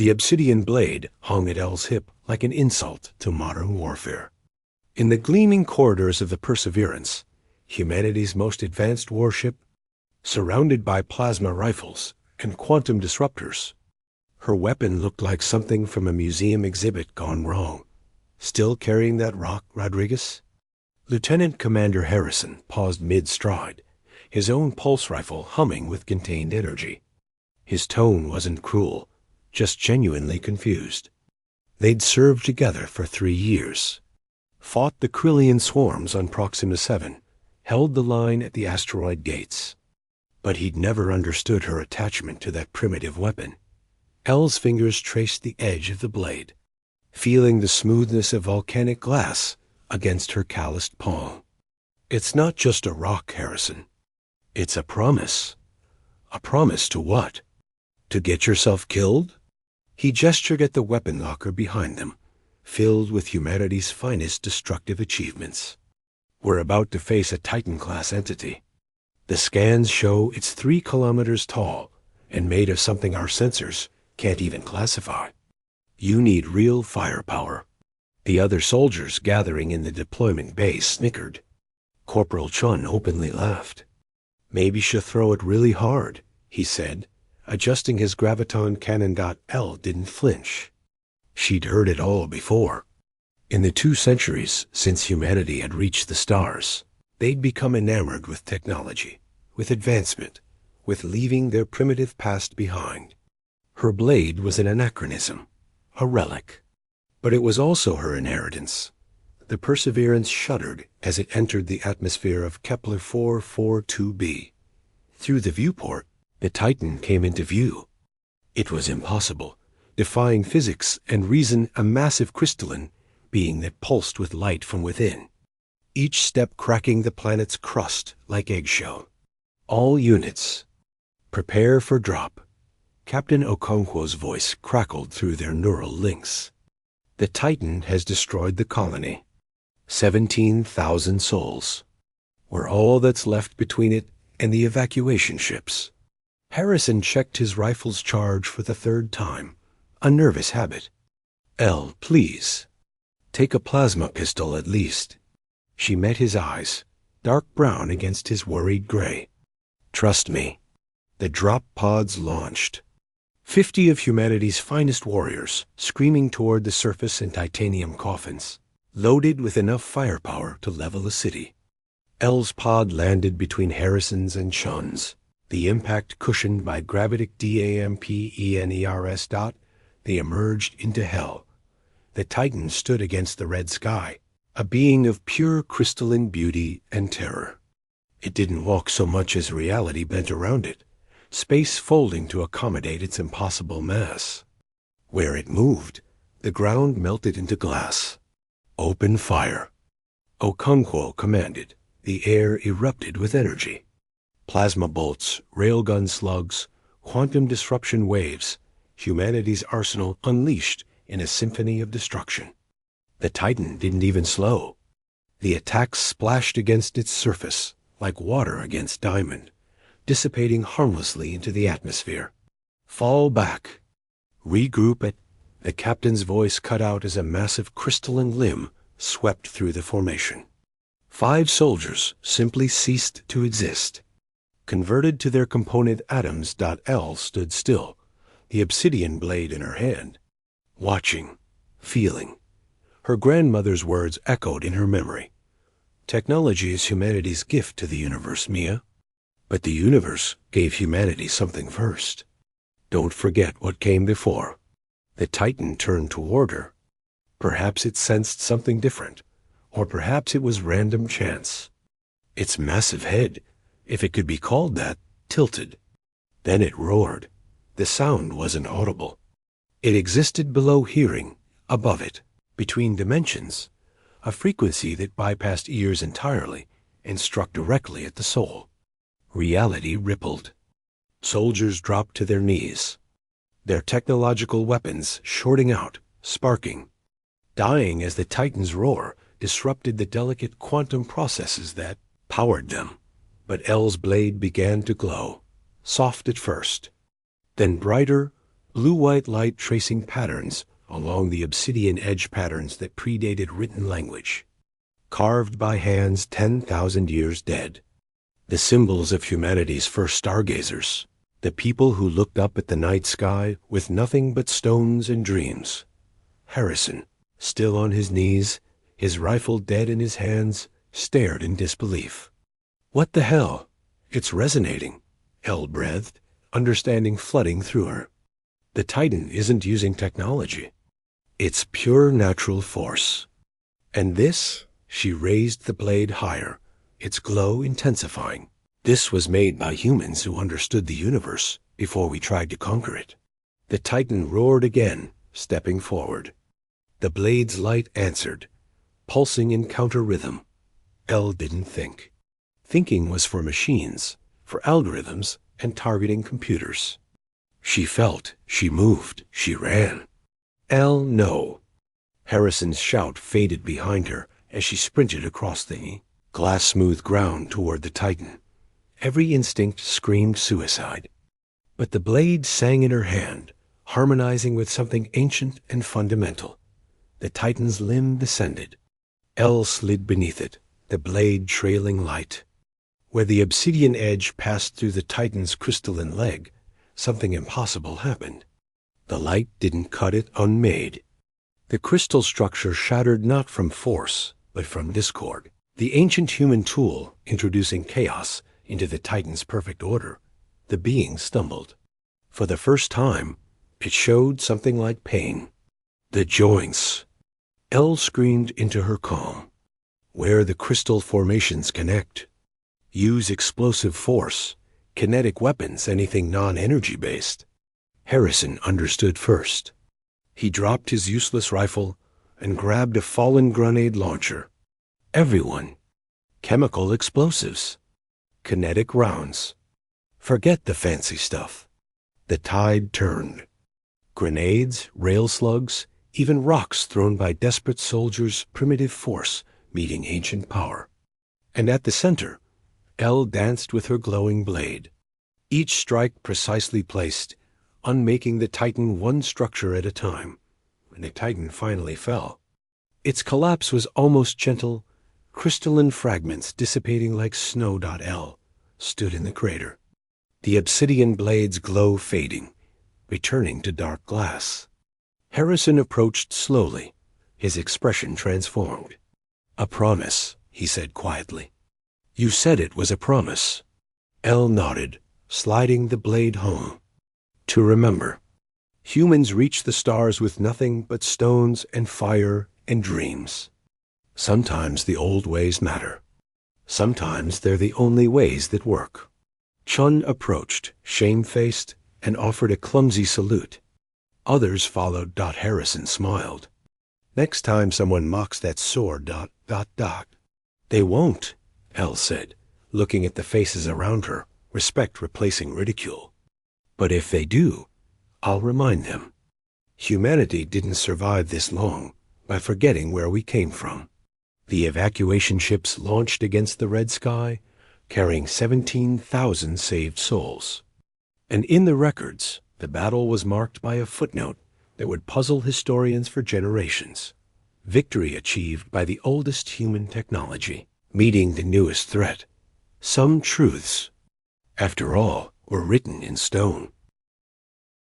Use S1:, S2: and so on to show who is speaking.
S1: The obsidian blade hung at El's hip like an insult to modern warfare. In the gleaming corridors of the Perseverance, humanity's most advanced warship, surrounded by plasma rifles and quantum disruptors, her weapon looked like something from a museum exhibit gone wrong. Still carrying that rock, Rodriguez? Lieutenant Commander Harrison paused mid-stride, his own pulse rifle humming with contained energy. His tone wasn't cruel, just genuinely confused. They'd served together for 3 years, fought the Krillian swarms on Proxima 7, held the line at the asteroid gates. But he'd never understood her attachment to that primitive weapon. El's fingers traced the edge of the blade, feeling the smoothness of volcanic glass against her calloused palm. It's not just a rock, Harrison. It's a promise. A promise to what? To get yourself killed? He gestured at the weapon locker behind them, filled with humanity's finest destructive achievements. We're about to face a Titan-class entity. The scans show it's 3 kilometers tall and made of something our sensors can't even classify. You need real firepower. The other soldiers gathering in the deployment bay snickered. Corporal Chun openly laughed. Maybe she'll throw it really hard, he said, adjusting his graviton cannon. L didn't flinch. She'd heard it all before. In the 2 centuries since humanity had reached the stars, they'd become enamored with technology, with advancement, with leaving their primitive past behind. Her blade was an anachronism, a relic. But it was also her inheritance. The Perseverance shuddered as it entered the atmosphere of Kepler 442b. Through the viewport, the Titan came into view. It was impossible, defying physics and reason, a massive crystalline being that pulsed with light from within, each step cracking the planet's crust like eggshell. All units, prepare for drop. Captain Okonkwo's voice crackled through their neural links. The Titan has destroyed the colony. 17,000 souls. We're all that's left between it and the evacuation ships. Harrison checked his rifle's charge for the 3rd time, a nervous habit. L, please. Take a plasma pistol at least. She met his eyes, dark brown against his worried gray. Trust me. The drop pods launched. 50 of humanity's finest warriors screaming toward the surface in titanium coffins, loaded with enough firepower to level a city. L's pod landed between Harrison's and Chun's, the impact cushioned by gravitic DAMPENERS. They emerged into hell. The Titan stood against the red sky, a being of pure crystalline beauty and terror. It didn't walk so much as reality bent around it, space folding to accommodate its impossible mass. Where it moved, the ground melted into glass. Open fire. Okonkwo commanded. The air erupted with energy. Plasma bolts, railgun slugs, quantum disruption waves, humanity's arsenal unleashed in a symphony of destruction. The Titan didn't even slow. The attacks splashed against its surface like water against diamond, dissipating harmlessly into the atmosphere. Fall back. Regroup it. The captain's voice cut out as a massive crystalline limb swept through the formation. 5 soldiers simply ceased to exist. Converted to their component atoms. L stood still, the obsidian blade in her hand, watching, feeling. Her grandmother's words echoed in her memory. Technology is humanity's gift to the universe, Mia. But the universe gave humanity something first. Don't forget what came before. The Titan turned toward her. Perhaps it sensed something different, or perhaps it was random chance. Its massive head, if it could be called that, tilted. Then it roared. The sound wasn't audible. It existed below hearing, above it, between dimensions, a frequency that bypassed ears entirely and struck directly at the soul. Reality rippled. Soldiers dropped to their knees, their technological weapons shorting out, sparking, dying as the Titan's roar disrupted the delicate quantum processes that powered them. But L's blade began to glow, soft at first, then brighter, blue-white light tracing patterns along the obsidian edge patterns that predated written language, carved by hands 10,000 years dead. The symbols of humanity's first stargazers, the people who looked up at the night sky with nothing but stones and dreams. Harrison, still on his knees, his rifle dead in his hands, stared in disbelief. "What the hell? It's resonating," Elle breathed, understanding flooding through her. "The Titan isn't using technology. It's pure natural force. And this," she raised the blade higher, its glow intensifying. "This was made by humans who understood the universe before we tried to conquer it." The Titan roared again, stepping forward. The blade's light answered, pulsing in counter-rhythm. Elle didn't think. Thinking was for machines, for algorithms and targeting computers. She felt, she moved, she ran. "Elle, no." Harrison's shout faded behind her as she sprinted across the glass-smooth ground toward the Titan. Every instinct screamed suicide. But the blade sang in her hand, harmonizing with something ancient and fundamental. The Titan's limb descended. Elle slid beneath it, the blade trailing light. Where the obsidian edge passed through the Titan's crystalline leg, something impossible happened. The light didn't cut it unmade. The crystal structure shattered not from force, but from discord. The ancient human tool introducing chaos into the Titan's perfect order. The being stumbled. For the first time, it showed something like pain. The joints. Elle screamed into her calm. Where the crystal formations connect. Use explosive force, kinetic weapons, anything non-energy based. Harrison understood first. He dropped his useless rifle and grabbed a fallen grenade launcher. Everyone. Chemical explosives. Kinetic rounds. Forget the fancy stuff. The tide turned. Grenades, rail slugs, even rocks thrown by desperate soldiers, primitive force meeting ancient power. And at the center, Elle danced with her glowing blade. Each strike precisely placed, unmaking the Titan one structure at a time. When the Titan finally fell, its collapse was almost gentle. Crystalline fragments dissipating like snow. Elle stood in the crater. The obsidian blade's glow fading, returning to dark glass. Harrison approached slowly, his expression transformed. "A promise," he said quietly. "You said it was a promise." Elle nodded, sliding the blade home. "To remember. Humans reach the stars with nothing but stones and fire and dreams. Sometimes the old ways matter. Sometimes they're the only ways that work." Chun approached, shamefaced, and offered a clumsy salute. Others followed. Harrison smiled. "Next time someone mocks that sword. They won't," Elle said, looking at the faces around her, respect replacing ridicule. "But if they do, I'll remind them. Humanity didn't survive this long by forgetting where we came from." The evacuation ships launched against the red sky, carrying 17,000 saved souls. And in the records, the battle was marked by a footnote that would puzzle historians for generations. Victory achieved by the oldest human technology, meeting the newest threat. Some truths, after all, were written in stone.